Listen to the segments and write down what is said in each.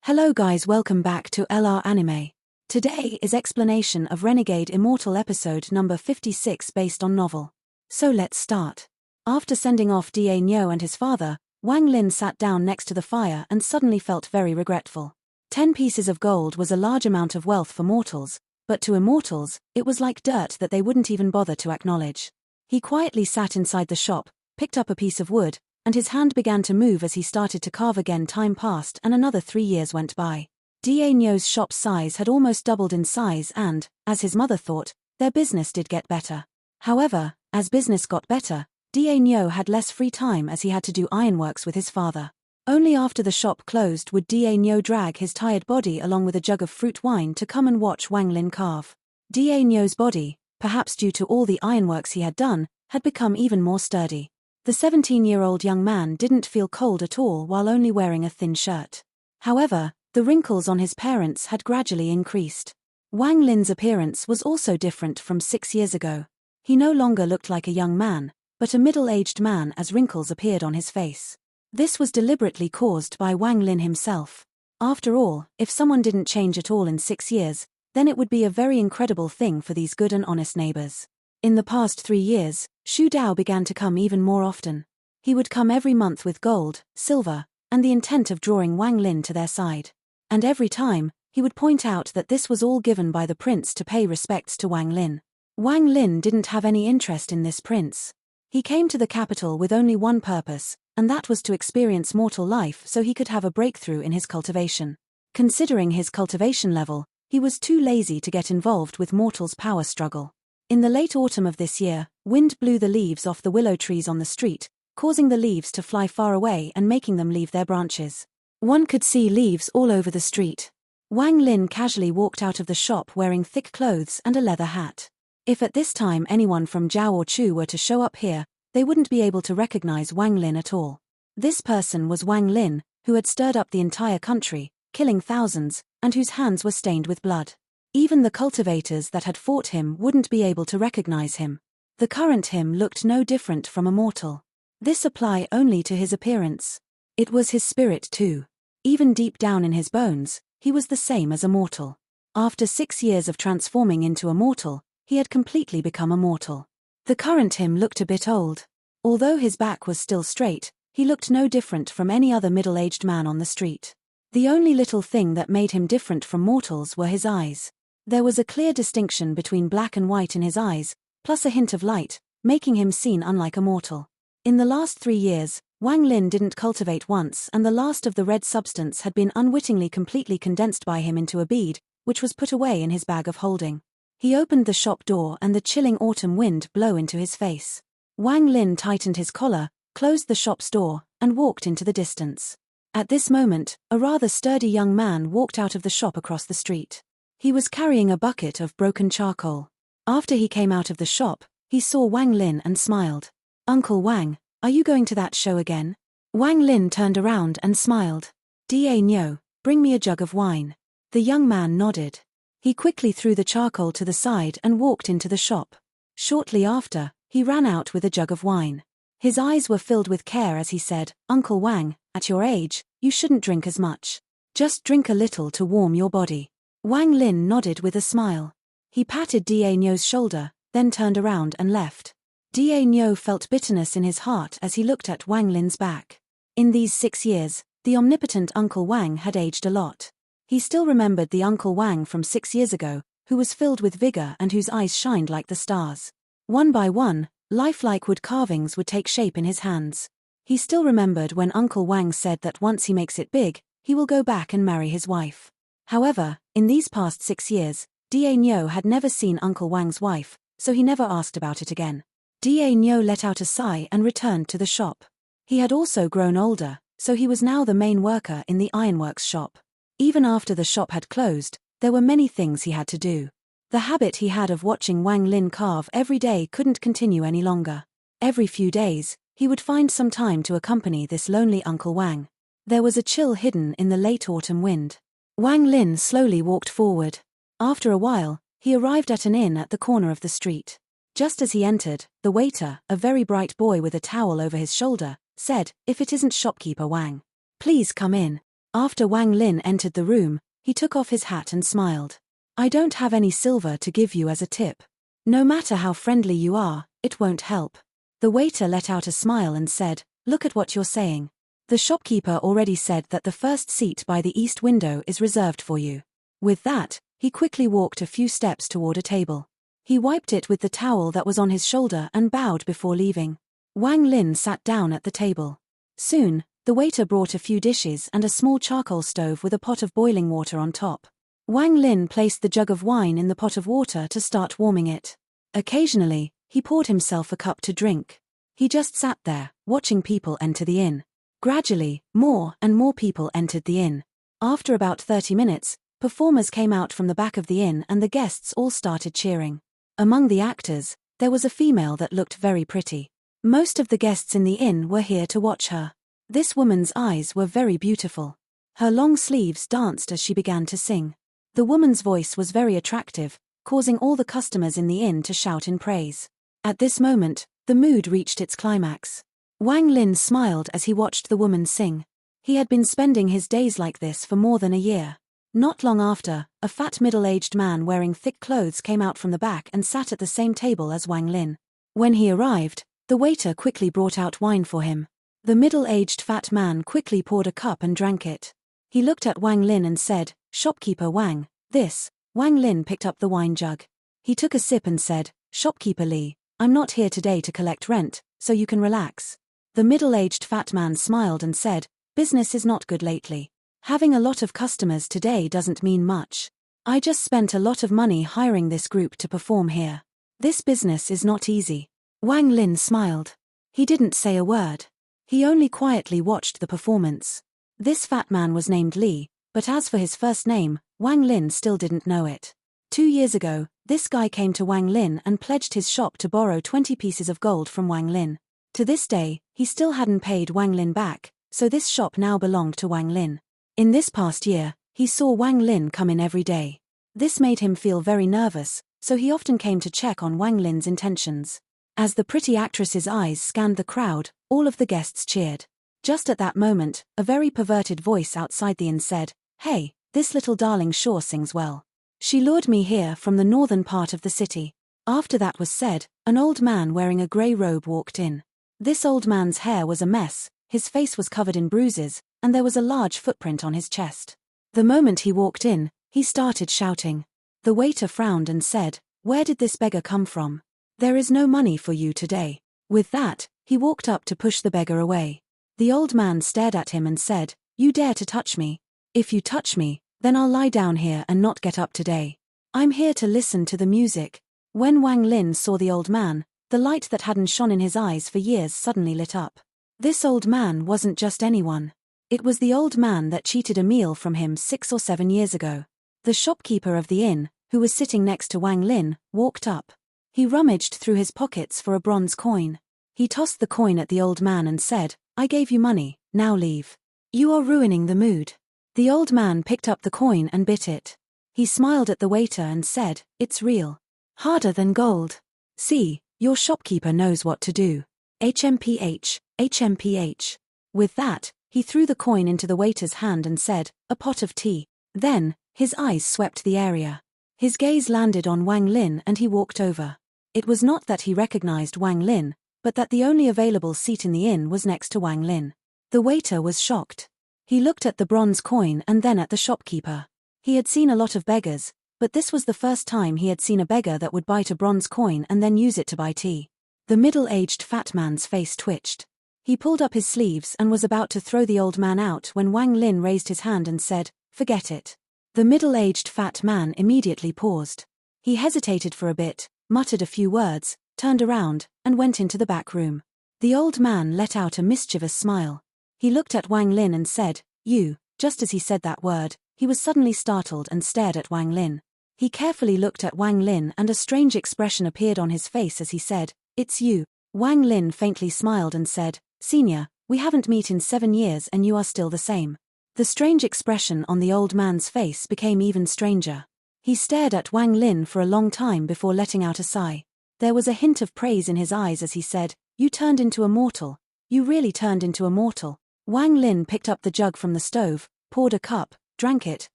Hello guys, welcome back to LR Anime. Today is explanation of Renegade Immortal episode number 56 based on novel. So let's start. After sending off Da Nyo and his father, Wang Lin sat down next to the fire and suddenly felt very regretful. 10 pieces of gold was a large amount of wealth for mortals, but to immortals, it was like dirt that they wouldn't even bother to acknowledge. He quietly sat inside the shop, picked up a piece of wood, and his hand began to move as he started to carve again. Time passed and another 3 years went by. Da Nyo's shop's size had almost doubled in size and, as his mother thought, their business did get better. However, as business got better, Da Nyo had less free time as he had to do ironworks with his father. Only after the shop closed would Da Nyo drag his tired body along with a jug of fruit wine to come and watch Wang Lin carve. Da Nyo's body, perhaps due to all the ironworks he had done, had become even more sturdy. The 17-year-old young man didn't feel cold at all while only wearing a thin shirt. However, the wrinkles on his parents had gradually increased. Wang Lin's appearance was also different from 6 years ago. He no longer looked like a young man, but a middle-aged man as wrinkles appeared on his face. This was deliberately caused by Wang Lin himself. After all, if someone didn't change at all in 6 years, then it would be a very incredible thing for these good and honest neighbors. In the past 3 years, Xu Dao began to come even more often. He would come every month with gold, silver, and the intent of drawing Wang Lin to their side. And every time, he would point out that this was all given by the prince to pay respects to Wang Lin. Wang Lin didn't have any interest in this prince. He came to the capital with only one purpose, and that was to experience mortal life so he could have a breakthrough in his cultivation. Considering his cultivation level, he was too lazy to get involved with mortals' power struggle. In the late autumn of this year, wind blew the leaves off the willow trees on the street, causing the leaves to fly far away and making them leave their branches. One could see leaves all over the street. Wang Lin casually walked out of the shop wearing thick clothes and a leather hat. If at this time anyone from Zhao or Chu were to show up here, they wouldn't be able to recognize Wang Lin at all. This person was Wang Lin, who had stirred up the entire country, killing thousands, and whose hands were stained with blood. Even the cultivators that had fought him wouldn't be able to recognize him. The current him looked no different from a mortal. This applied only to his appearance. It was his spirit too. Even deep down in his bones, he was the same as a mortal. After 6 years of transforming into a mortal, he had completely become a mortal. The current him looked a bit old. Although his back was still straight, he looked no different from any other middle-aged man on the street. The only little thing that made him different from mortals were his eyes. There was a clear distinction between black and white in his eyes, plus a hint of light, making him seem unlike a mortal. In the last 3 years, Wang Lin didn't cultivate once and the last of the red substance had been unwittingly completely condensed by him into a bead, which was put away in his bag of holding. He opened the shop door and the chilling autumn wind blew into his face. Wang Lin tightened his collar, closed the shop's door, and walked into the distance. At this moment, a rather sturdy young man walked out of the shop across the street. He was carrying a bucket of broken charcoal. After he came out of the shop, he saw Wang Lin and smiled. "Uncle Wang, are you going to that show again?" Wang Lin turned around and smiled. "Da Nyo, bring me a jug of wine." The young man nodded. He quickly threw the charcoal to the side and walked into the shop. Shortly after, he ran out with a jug of wine. His eyes were filled with care as he said, "Uncle Wang, at your age, you shouldn't drink as much. Just drink a little to warm your body." Wang Lin nodded with a smile. He patted Da Nyo's shoulder, then turned around and left. Da Nyo felt bitterness in his heart as he looked at Wang Lin's back. In these 6 years, the omnipotent Uncle Wang had aged a lot. He still remembered the Uncle Wang from 6 years ago, who was filled with vigor and whose eyes shined like the stars. One by one, lifelike wood carvings would take shape in his hands. He still remembered when Uncle Wang said that once he makes it big, he will go back and marry his wife. However, in these past 6 years, Da Nyo had never seen Uncle Wang's wife, so he never asked about it again. Da Nyo let out a sigh and returned to the shop. He had also grown older, so he was now the main worker in the ironworks shop. Even after the shop had closed, there were many things he had to do. The habit he had of watching Wang Lin carve every day couldn't continue any longer. Every few days, he would find some time to accompany this lonely Uncle Wang. There was a chill hidden in the late autumn wind. Wang Lin slowly walked forward. After a while, he arrived at an inn at the corner of the street. Just as he entered, the waiter, a very bright boy with a towel over his shoulder, said, "If it isn't shopkeeper Wang, please come in." After Wang Lin entered the room, he took off his hat and smiled. I don't have any silver to give you as a tip. No matter how friendly you are, it won't help. The waiter let out a smile and said, look at what you're saying. The shopkeeper already said that the first seat by the east window is reserved for you. With that, he quickly walked a few steps toward a table. He wiped it with the towel that was on his shoulder and bowed before leaving. Wang Lin sat down at the table. Soon, the waiter brought a few dishes and a small charcoal stove with a pot of boiling water on top. Wang Lin placed the jug of wine in the pot of water to start warming it. Occasionally, he poured himself a cup to drink. He just sat there, watching people enter the inn. Gradually, more and more people entered the inn. After about 30 minutes, performers came out from the back of the inn and the guests all started cheering. Among the actors, there was a female that looked very pretty. Most of the guests in the inn were here to watch her. This woman's eyes were very beautiful. Her long sleeves danced as she began to sing. The woman's voice was very attractive, causing all the customers in the inn to shout in praise. At this moment, the mood reached its climax. Wang Lin smiled as he watched the woman sing. He had been spending his days like this for more than a year. Not long after, a fat middle-aged man wearing thick clothes came out from the back and sat at the same table as Wang Lin. When he arrived, the waiter quickly brought out wine for him. The middle-aged fat man quickly poured a cup and drank it. He looked at Wang Lin and said, Shopkeeper Wang, this. Wang Lin picked up the wine jug. He took a sip and said, Shopkeeper Li, I'm not here today to collect rent, so you can relax. The middle-aged fat man smiled and said, business is not good lately. Having a lot of customers today doesn't mean much. I just spent a lot of money hiring this group to perform here. This business is not easy. Wang Lin smiled. He didn't say a word. He only quietly watched the performance. This fat man was named Li, but as for his first name, Wang Lin still didn't know it. 2 years ago, this guy came to Wang Lin and pledged his shop to borrow 20 pieces of gold from Wang Lin. To this day, he still hadn't paid Wang Lin back, so this shop now belonged to Wang Lin. In this past year, he saw Wang Lin come in every day. This made him feel very nervous, so he often came to check on Wang Lin's intentions. As the pretty actress's eyes scanned the crowd, all of the guests cheered. Just at that moment, a very perverted voice outside the inn said, Hey, this little darling sure sings well. She lured me here from the northern part of the city. After that was said, an old man wearing a grey robe walked in. This old man's hair was a mess, his face was covered in bruises, and there was a large footprint on his chest. The moment he walked in, he started shouting. The waiter frowned and said, Where did this beggar come from? There is no money for you today. With that, he walked up to push the beggar away. The old man stared at him and said, You dare to touch me? If you touch me, then I'll lie down here and not get up today. I'm here to listen to the music. When Wang Lin saw the old man, the light that hadn't shone in his eyes for years suddenly lit up. This old man wasn't just anyone. It was the old man that cheated a meal from him 6 or 7 years ago. The shopkeeper of the inn, who was sitting next to Wang Lin, walked up. He rummaged through his pockets for a bronze coin. He tossed the coin at the old man and said, I gave you money, now leave. You are ruining the mood. The old man picked up the coin and bit it. He smiled at the waiter and said, It's real. Harder than gold. See, your shopkeeper knows what to do. HMPH, HMPH. With that, he threw the coin into the waiter's hand and said, A pot of tea. Then, his eyes swept the area. His gaze landed on Wang Lin and he walked over. It was not that he recognized Wang Lin, but that the only available seat in the inn was next to Wang Lin. The waiter was shocked. He looked at the bronze coin and then at the shopkeeper. He had seen a lot of beggars, but this was the first time he had seen a beggar that would bite a bronze coin and then use it to buy tea. The middle-aged fat man's face twitched. He pulled up his sleeves and was about to throw the old man out when Wang Lin raised his hand and said, Forget it. The middle-aged fat man immediately paused. He hesitated for a bit, muttered a few words, turned around, and went into the back room. The old man let out a mischievous smile. He looked at Wang Lin and said, You. Just as he said that word, he was suddenly startled and stared at Wang Lin. He carefully looked at Wang Lin and a strange expression appeared on his face as he said, It's you. Wang Lin faintly smiled and said, Senior, we haven't met in 7 years and you are still the same. The strange expression on the old man's face became even stranger. He stared at Wang Lin for a long time before letting out a sigh. There was a hint of praise in his eyes as he said, You turned into a mortal. You really turned into a mortal. Wang Lin picked up the jug from the stove, poured a cup, drank it,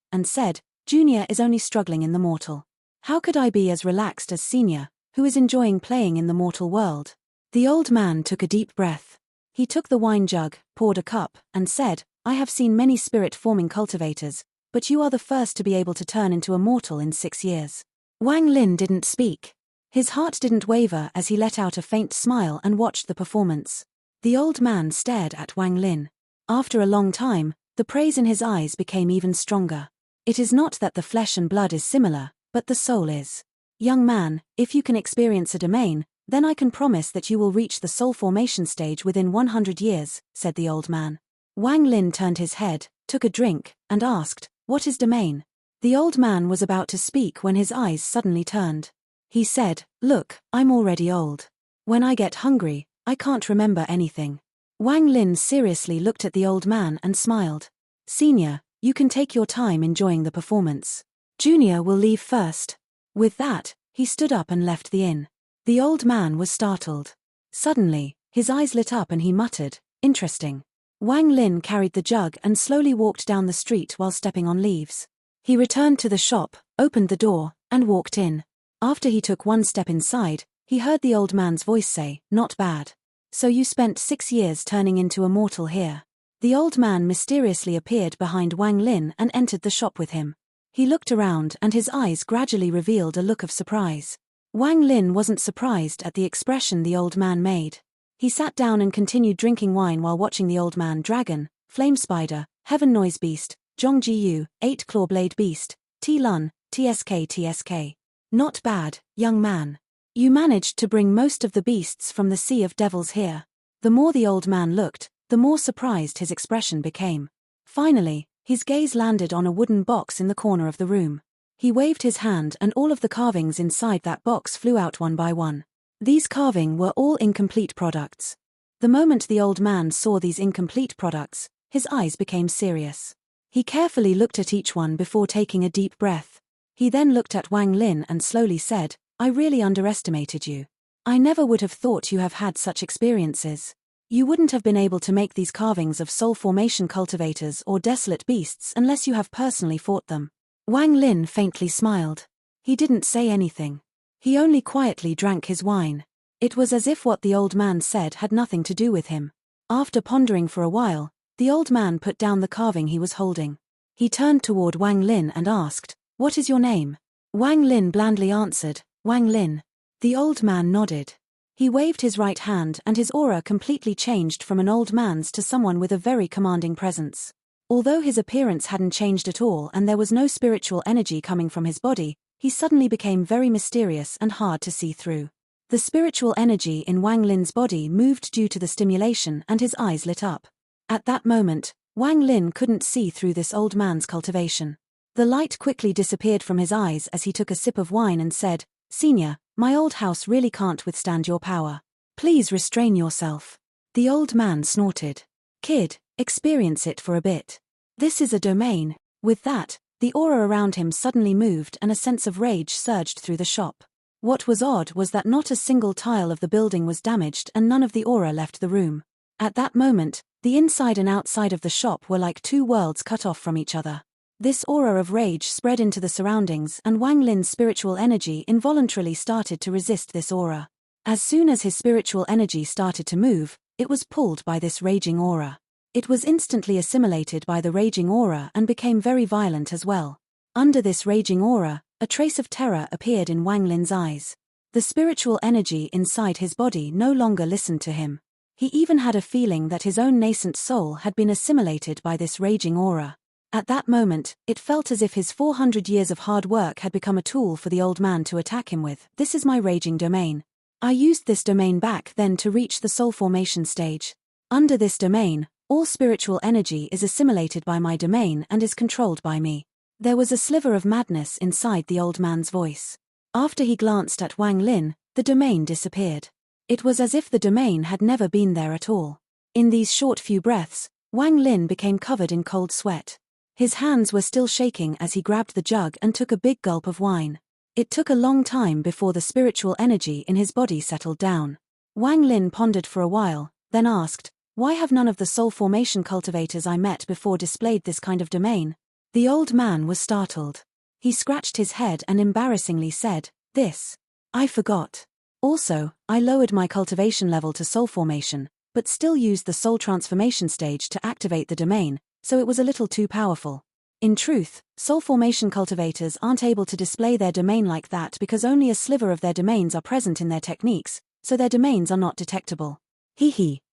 and said, "Junior is only struggling in the mortal. How could I be as relaxed as Senior, who is enjoying playing in the mortal world?" The old man took a deep breath. He took the wine jug, poured a cup, and said, "I have seen many spirit-forming cultivators, but you are the first to be able to turn into a mortal in 6 years." Wang Lin didn't speak. His heart didn't waver as he let out a faint smile and watched the performance. The old man stared at Wang Lin. After a long time, the praise in his eyes became even stronger. "It is not that the flesh and blood is similar, but the soul is. Young man, if you can experience a domain, then I can promise that you will reach the soul formation stage within 100 years, said the old man. Wang Lin turned his head, took a drink, and asked, "What is domain?" The old man was about to speak when his eyes suddenly turned. He said, "Look, I'm already old. When I get hungry, I can't remember anything." Wang Lin seriously looked at the old man and smiled. "Senior, you can take your time enjoying the performance. Junior will leave first." With that, he stood up and left the inn. The old man was startled. Suddenly, his eyes lit up and he muttered, "Interesting." Wang Lin carried the jug and slowly walked down the street while stepping on leaves. He returned to the shop, opened the door, and walked in. After he took one step inside, he heard the old man's voice say, "Not bad. So you spent 6 years turning into a mortal here." The old man mysteriously appeared behind Wang Lin and entered the shop with him. He looked around and his eyes gradually revealed a look of surprise. Wang Lin wasn't surprised at the expression the old man made. He sat down and continued drinking wine while watching the old man Dragon, Flame Spider, Heaven Noise Beast, Zhongjiyu, 8-Claw Blade Beast, T-Lun, TSK. "Not bad, young man. You managed to bring most of the beasts from the Sea of Devils here." The more the old man looked, the more surprised his expression became. Finally, his gaze landed on a wooden box in the corner of the room. He waved his hand and all of the carvings inside that box flew out one by one. These carvings were all incomplete products. The moment the old man saw these incomplete products, his eyes became serious. He carefully looked at each one before taking a deep breath. He then looked at Wang Lin and slowly said, "I really underestimated you. I never would have thought you have had such experiences. You wouldn't have been able to make these carvings of soul formation cultivators or desolate beasts unless you have personally fought them." Wang Lin faintly smiled. He didn't say anything. He only quietly drank his wine. It was as if what the old man said had nothing to do with him. After pondering for a while, the old man put down the carving he was holding. He turned toward Wang Lin and asked, "What is your name?" Wang Lin blandly answered, "Wang Lin." The old man nodded. He waved his right hand and his aura completely changed from an old man's to someone with a very commanding presence. Although his appearance hadn't changed at all and there was no spiritual energy coming from his body, he suddenly became very mysterious and hard to see through. The spiritual energy in Wang Lin's body moved due to the stimulation and his eyes lit up. At that moment, Wang Lin couldn't see through this old man's cultivation. The light quickly disappeared from his eyes as he took a sip of wine and said, "Senior, my old house really can't withstand your power. Please restrain yourself." The old man snorted. "Kid, experience it for a bit. This is a domain." With that, the aura around him suddenly moved and a sense of rage surged through the shop. What was odd was that not a single tile of the building was damaged and none of the aura left the room. At that moment, the inside and outside of the shop were like two worlds cut off from each other. This aura of rage spread into the surroundings and Wang Lin's spiritual energy involuntarily started to resist this aura. As soon as his spiritual energy started to move, it was pulled by this raging aura. It was instantly assimilated by the raging aura and became very violent as well. Under this raging aura, a trace of terror appeared in Wang Lin's eyes. The spiritual energy inside his body no longer listened to him. He even had a feeling that his own nascent soul had been assimilated by this raging aura. At that moment, it felt as if his 400 years of hard work had become a tool for the old man to attack him with. "This is my raging domain. I used this domain back then to reach the soul formation stage. Under this domain, all spiritual energy is assimilated by my domain and is controlled by me." There was a sliver of madness inside the old man's voice. After he glanced at Wang Lin, the domain disappeared. It was as if the domain had never been there at all. In these short few breaths, Wang Lin became covered in cold sweat. His hands were still shaking as he grabbed the jug and took a big gulp of wine. It took a long time before the spiritual energy in his body settled down. Wang Lin pondered for a while, then asked, Why have none of the soul formation cultivators I met before displayed this kind of domain? The old man was startled. He scratched his head and embarrassingly said, "This. I forgot. Also, I lowered my cultivation level to soul formation, but still used the soul transformation stage to activate the domain, so it was a little too powerful. In truth, soul formation cultivators aren't able to display their domain like that because only a sliver of their domains are present in their techniques, so their domains are not detectable."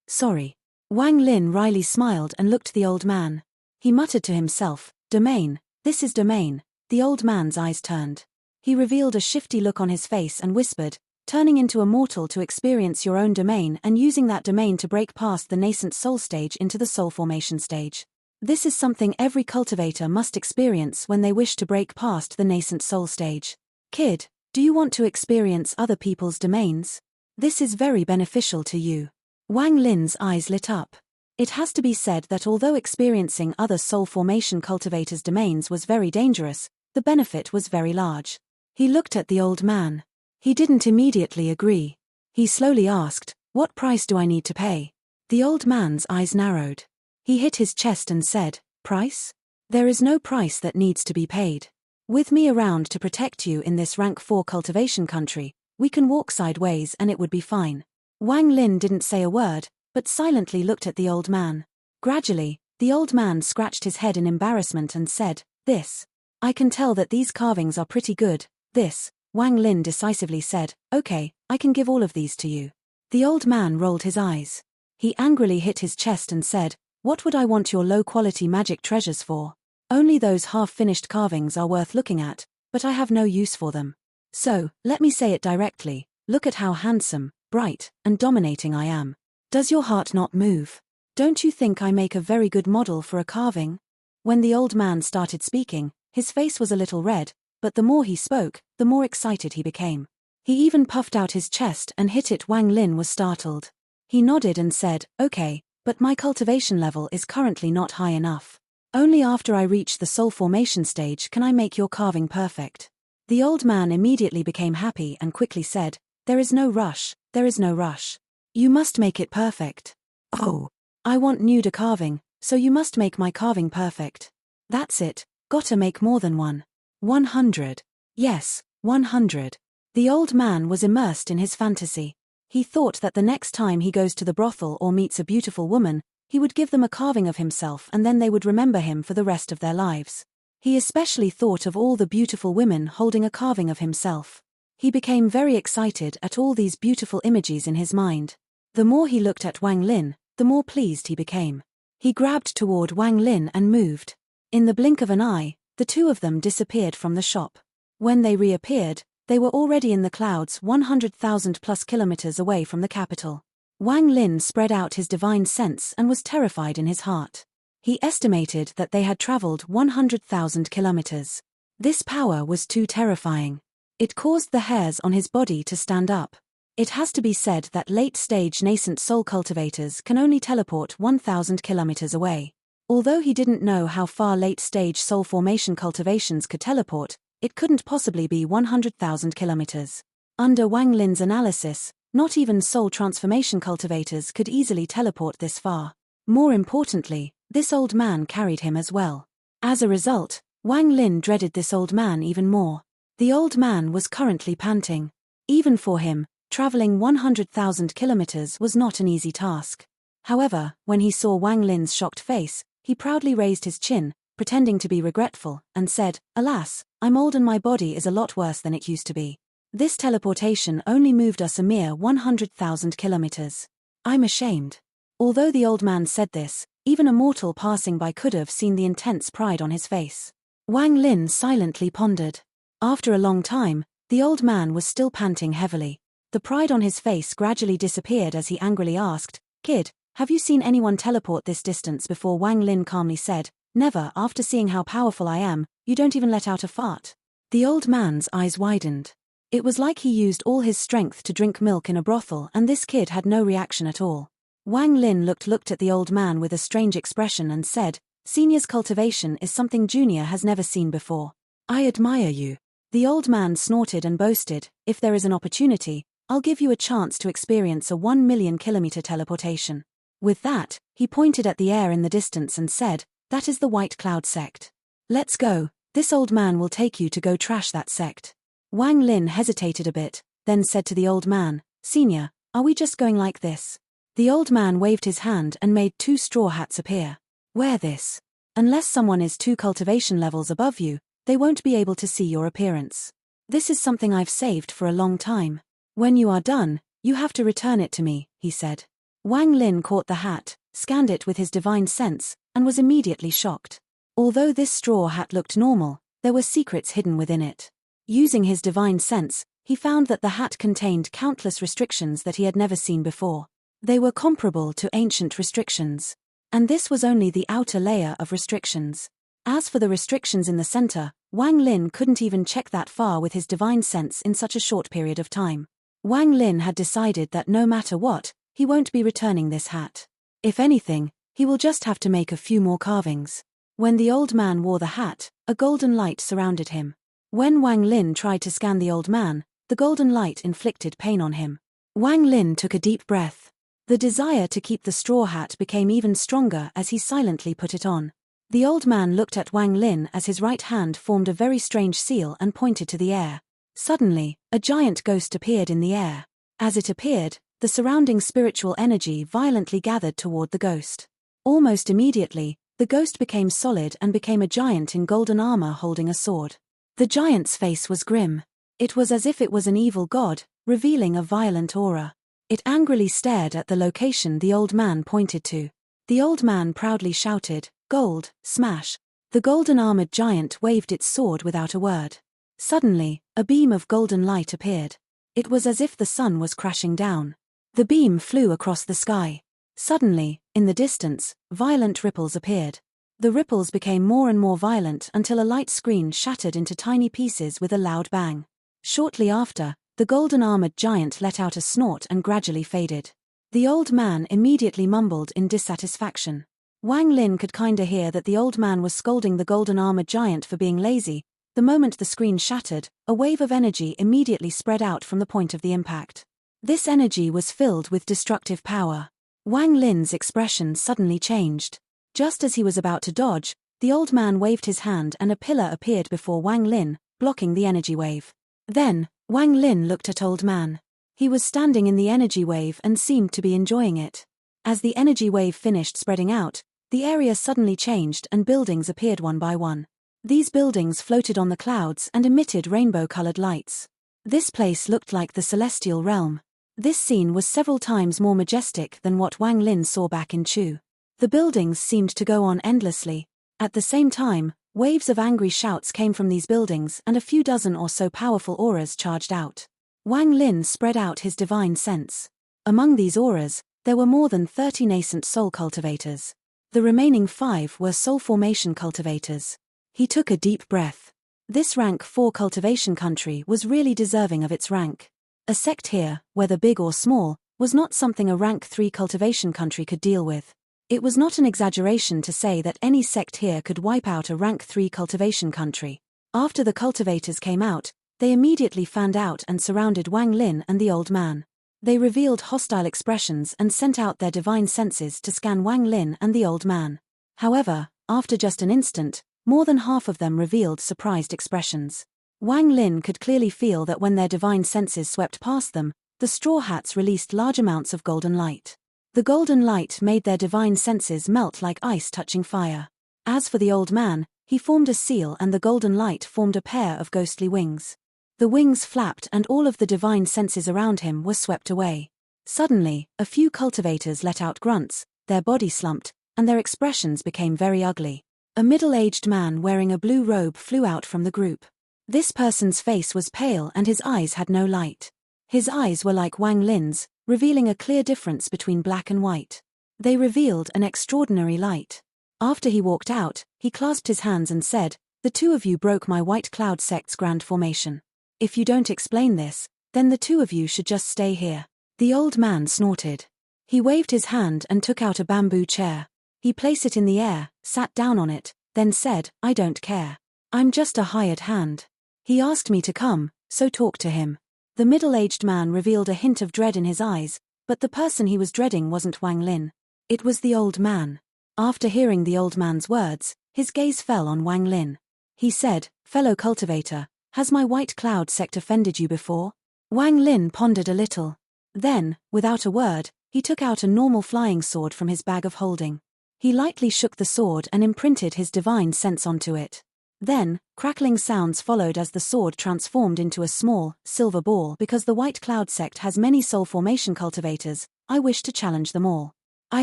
Sorry. Wang Lin wryly smiled and looked at the old man. He muttered to himself, "Domain, this is domain." The old man's eyes turned. He revealed a shifty look on his face and whispered, "Turning into a mortal to experience your own domain and using that domain to break past the nascent soul stage into the soul formation stage. This is something every cultivator must experience when they wish to break past the nascent soul stage. Kid, do you want to experience other people's domains? This is very beneficial to you." Wang Lin's eyes lit up. It has to be said that although experiencing other soul formation cultivators' domains was very dangerous, the benefit was very large. He looked at the old man. He didn't immediately agree. He slowly asked, "What price do I need to pay?" The old man's eyes narrowed. He hit his chest and said, "Price? There is no price that needs to be paid. With me around to protect you in this rank 4 cultivation country, we can walk sideways and it would be fine." Wang Lin didn't say a word, but silently looked at the old man. Gradually, the old man scratched his head in embarrassment and said, "This. I can tell that these carvings are pretty good. This." Wang Lin decisively said, "Okay, I can give all of these to you." The old man rolled his eyes. He angrily hit his chest and said, "What would I want your low-quality magic treasures for? Only those half-finished carvings are worth looking at, but I have no use for them. So, let me say it directly, look at how handsome, bright, and dominating I am. Does your heart not move? Don't you think I make a very good model for a carving?" When the old man started speaking, his face was a little red, but the more he spoke, the more excited he became. He even puffed out his chest and hit it. Wang Lin was startled. He nodded and said, "Okay, but my cultivation level is currently not high enough. Only after I reach the soul formation stage can I make your carving perfect." The old man immediately became happy and quickly said, "There is no rush, there is no rush. You must make it perfect." "Oh, I want nude carving, so you must make my carving perfect." "That's it, gotta make more than one." 100. Yes, 100. The old man was immersed in his fantasy. He thought that the next time he goes to the brothel or meets a beautiful woman, he would give them a carving of himself and then they would remember him for the rest of their lives. He especially thought of all the beautiful women holding a carving of himself. He became very excited at all these beautiful images in his mind. The more he looked at Wang Lin, the more pleased he became. He grabbed toward Wang Lin and moved. In the blink of an eye, the two of them disappeared from the shop. When they reappeared, they were already in the clouds 100,000 plus kilometers away from the capital. Wang Lin spread out his divine sense and was terrified in his heart. He estimated that they had traveled 100,000 kilometers. This power was too terrifying. It caused the hairs on his body to stand up. It has to be said that late-stage nascent soul cultivators can only teleport 1,000 kilometers away. Although he didn't know how far late-stage soul formation cultivations could teleport, it couldn't possibly be 100,000 kilometers. Under Wang Lin's analysis, not even soul transformation cultivators could easily teleport this far. More importantly, this old man carried him as well. As a result, Wang Lin dreaded this old man even more. The old man was currently panting. Even for him, traveling 100,000 kilometers was not an easy task. However, when he saw Wang Lin's shocked face, he proudly raised his chin, pretending to be regretful, and said, "Alas, I'm old and my body is a lot worse than it used to be. This teleportation only moved us a mere 100,000 kilometers. I'm ashamed." Although the old man said this, even a mortal passing by could have seen the intense pride on his face. Wang Lin silently pondered. After a long time, the old man was still panting heavily. The pride on his face gradually disappeared as he angrily asked, "Kid, have you seen anyone teleport this distance before?" Wang Lin calmly said, "Never. After seeing how powerful I am, you don't even let out a fart." The old man's eyes widened. It was like he used all his strength to drink milk in a brothel and this kid had no reaction at all. Wang Lin looked at the old man with a strange expression and said, "Senior's cultivation is something junior has never seen before. I admire you." The old man snorted and boasted, "If there is an opportunity, I'll give you a chance to experience a 1 million kilometer teleportation." With that, he pointed at the air in the distance and said, "That is the White Cloud sect. Let's go, this old man will take you to go trash that sect." Wang Lin hesitated a bit, then said to the old man, "Senior, are we just going like this?" The old man waved his hand and made 2 straw hats appear. "Wear this. Unless someone is 2 cultivation levels above you, they won't be able to see your appearance. This is something I've saved for a long time. When you are done, you have to return it to me," he said. Wang Lin caught the hat, scanned it with his divine sense, and was immediately shocked. Although this straw hat looked normal, there were secrets hidden within it. Using his divine sense, he found that the hat contained countless restrictions that he had never seen before. They were comparable to ancient restrictions. And this was only the outer layer of restrictions. As for the restrictions in the center, Wang Lin couldn't even check that far with his divine sense in such a short period of time. Wang Lin had decided that no matter what, he won't be returning this hat. If anything, he will just have to make a few more carvings. When the old man wore the hat, a golden light surrounded him. When Wang Lin tried to scan the old man, the golden light inflicted pain on him. Wang Lin took a deep breath. The desire to keep the straw hat became even stronger as he silently put it on. The old man looked at Wang Lin as his right hand formed a very strange seal and pointed to the air. Suddenly, a giant ghost appeared in the air. As it appeared, the surrounding spiritual energy violently gathered toward the ghost. Almost immediately, the ghost became solid and became a giant in golden armor holding a sword. The giant's face was grim. It was as if it was an evil god, revealing a violent aura. It angrily stared at the location the old man pointed to. The old man proudly shouted, "Gold, smash!" The golden-armored giant waved its sword without a word. Suddenly, a beam of golden light appeared. It was as if the sun was crashing down. The beam flew across the sky. Suddenly, in the distance, violent ripples appeared. The ripples became more and more violent until a light screen shattered into tiny pieces with a loud bang. Shortly after, the golden-armored giant let out a snort and gradually faded. The old man immediately mumbled in dissatisfaction. Wang Lin could kinda hear that the old man was scolding the golden-armored giant for being lazy. The moment the screen shattered, a wave of energy immediately spread out from the point of the impact. This energy was filled with destructive power. Wang Lin's expression suddenly changed. Just as he was about to dodge, the old man waved his hand and a pillar appeared before Wang Lin, blocking the energy wave. Then, Wang Lin looked at old man. He was standing in the energy wave and seemed to be enjoying it. As the energy wave finished spreading out, the area suddenly changed and buildings appeared one by one. These buildings floated on the clouds and emitted rainbow-colored lights. This place looked like the celestial realm. This scene was several times more majestic than what Wang Lin saw back in Chu. The buildings seemed to go on endlessly. At the same time, waves of angry shouts came from these buildings and a few dozen or so powerful auras charged out. Wang Lin spread out his divine sense. Among these auras, there were more than 30 nascent soul cultivators. The remaining 5 were soul formation cultivators. He took a deep breath. This rank 4 cultivation country was really deserving of its rank. A sect here, whether big or small, was not something a rank 3 cultivation country could deal with. It was not an exaggeration to say that any sect here could wipe out a rank 3 cultivation country. After the cultivators came out, they immediately fanned out and surrounded Wang Lin and the old man. They revealed hostile expressions and sent out their divine senses to scan Wang Lin and the old man. However, after just an instant, more than half of them revealed surprised expressions. Wang Lin could clearly feel that when their divine senses swept past them, the straw hats released large amounts of golden light. The golden light made their divine senses melt like ice touching fire. As for the old man, he formed a seal and the golden light formed a pair of ghostly wings. The wings flapped and all of the divine senses around him were swept away. Suddenly, a few cultivators let out grunts, their body slumped, and their expressions became very ugly. A middle-aged man wearing a blue robe flew out from the group. This person's face was pale and his eyes had no light. His eyes were like Wang Lin's, revealing a clear difference between black and white. They revealed an extraordinary light. After he walked out, he clasped his hands and said, "The 2 of you broke my White Cloud sect's grand formation. If you don't explain this, then the 2 of you should just stay here." The old man snorted. He waved his hand and took out a bamboo chair. He placed it in the air, sat down on it, then said, "I don't care. I'm just a hired hand. He asked me to come, so talk to him." The middle-aged man revealed a hint of dread in his eyes, but the person he was dreading wasn't Wang Lin. It was the old man. After hearing the old man's words, his gaze fell on Wang Lin. He said, "Fellow cultivator, has my white cloud sect offended you before?" Wang Lin pondered a little. Then, without a word, he took out a normal flying sword from his bag of holding. He lightly shook the sword and imprinted his divine sense onto it. Then, crackling sounds followed as the sword transformed into a small, silver ball. Because the White Cloud sect has many soul formation cultivators, I wish to challenge them all. I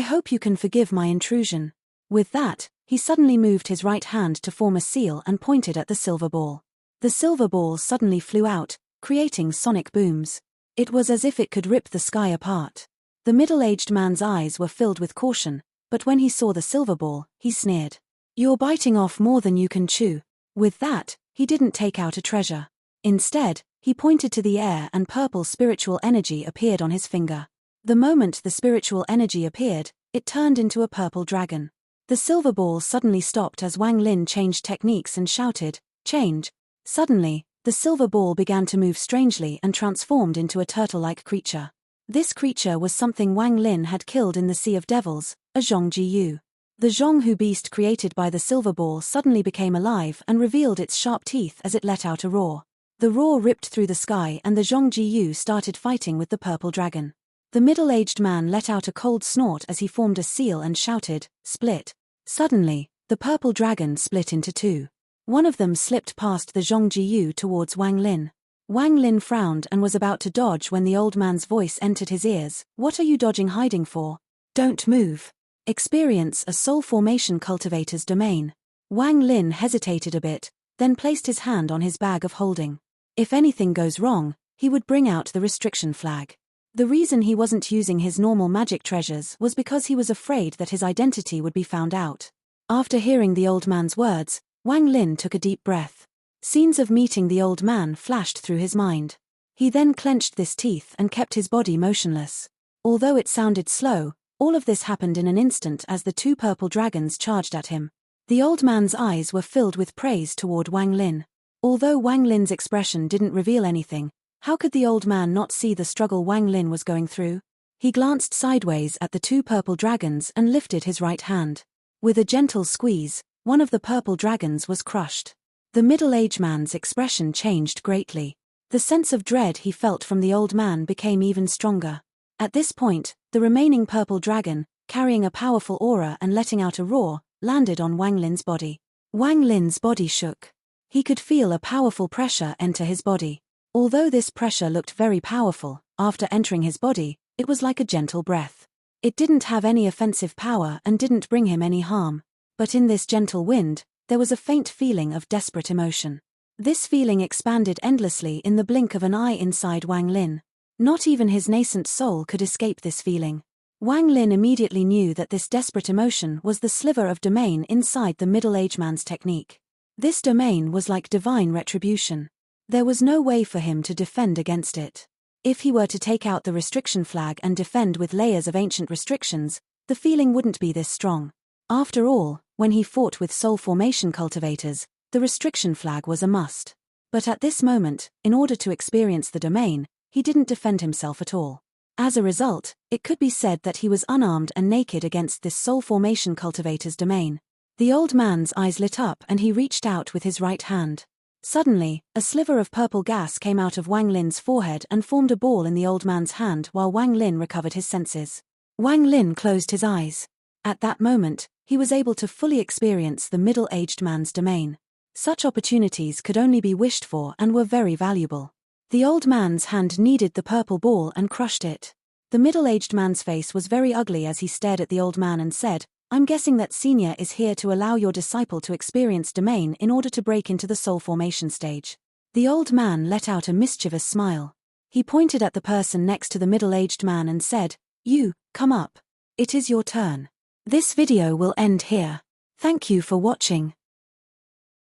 hope you can forgive my intrusion. With that, he suddenly moved his right hand to form a seal and pointed at the silver ball. The silver ball suddenly flew out, creating sonic booms. It was as if it could rip the sky apart. The middle-aged man's eyes were filled with caution, but when he saw the silver ball, he sneered. "You're biting off more than you can chew." With that, he didn't take out a treasure. Instead, he pointed to the air and purple spiritual energy appeared on his finger. The moment the spiritual energy appeared, it turned into a purple dragon. The silver ball suddenly stopped as Wang Lin changed techniques and shouted, "Change!" Suddenly, the silver ball began to move strangely and transformed into a turtle-like creature. This creature was something Wang Lin had killed in the Sea of Devils, a Zhongjiyu. The Zhonghu beast created by the silver ball suddenly became alive and revealed its sharp teeth as it let out a roar. The roar ripped through the sky and the Zhongjiyu started fighting with the purple dragon. The middle-aged man let out a cold snort as he formed a seal and shouted, "Split!" Suddenly, the purple dragon split into two. One of them slipped past the Zhongjiyu towards Wang Lin. Wang Lin frowned and was about to dodge when the old man's voice entered his ears. "What are you dodging hiding for? Don't move. Experience a soul formation cultivator's domain." Wang Lin hesitated a bit, then placed his hand on his bag of holding. If anything goes wrong, he would bring out the restriction flag. The reason he wasn't using his normal magic treasures was because he was afraid that his identity would be found out. After hearing the old man's words, Wang Lin took a deep breath. Scenes of meeting the old man flashed through his mind. He then clenched his teeth and kept his body motionless. Although it sounded slow, all of this happened in an instant as the two purple dragons charged at him. The old man's eyes were filled with praise toward Wang Lin. Although Wang Lin's expression didn't reveal anything, how could the old man not see the struggle Wang Lin was going through? He glanced sideways at the two purple dragons and lifted his right hand. With a gentle squeeze, one of the purple dragons was crushed. The middle-aged man's expression changed greatly. The sense of dread he felt from the old man became even stronger. At this point, the remaining purple dragon, carrying a powerful aura and letting out a roar, landed on Wang Lin's body. Wang Lin's body shook. He could feel a powerful pressure enter his body. Although this pressure looked very powerful, after entering his body, it was like a gentle breath. It didn't have any offensive power and didn't bring him any harm. But in this gentle wind, there was a faint feeling of desperate emotion. This feeling expanded endlessly in the blink of an eye inside Wang Lin. Not even his nascent soul could escape this feeling. Wang Lin immediately knew that this desperate emotion was the sliver of domain inside the middle-aged man's technique. This domain was like divine retribution. There was no way for him to defend against it. If he were to take out the restriction flag and defend with layers of ancient restrictions, the feeling wouldn't be this strong. After all, when he fought with soul formation cultivators, the restriction flag was a must. But at this moment, in order to experience the domain, he didn't defend himself at all. As a result, it could be said that he was unarmed and naked against this soul formation cultivator's domain. The old man's eyes lit up and he reached out with his right hand. Suddenly, a sliver of purple gas came out of Wang Lin's forehead and formed a ball in the old man's hand while Wang Lin recovered his senses. Wang Lin closed his eyes. At that moment, he was able to fully experience the middle-aged man's domain. Such opportunities could only be wished for and were very valuable. The old man's hand kneaded the purple ball and crushed it. The middle-aged man's face was very ugly as he stared at the old man and said, "I'm guessing that Senior is here to allow your disciple to experience domain in order to break into the soul formation stage." The old man let out a mischievous smile. He pointed at the person next to the middle-aged man and said, "You, come up. It is your turn." This video will end here. Thank you for watching.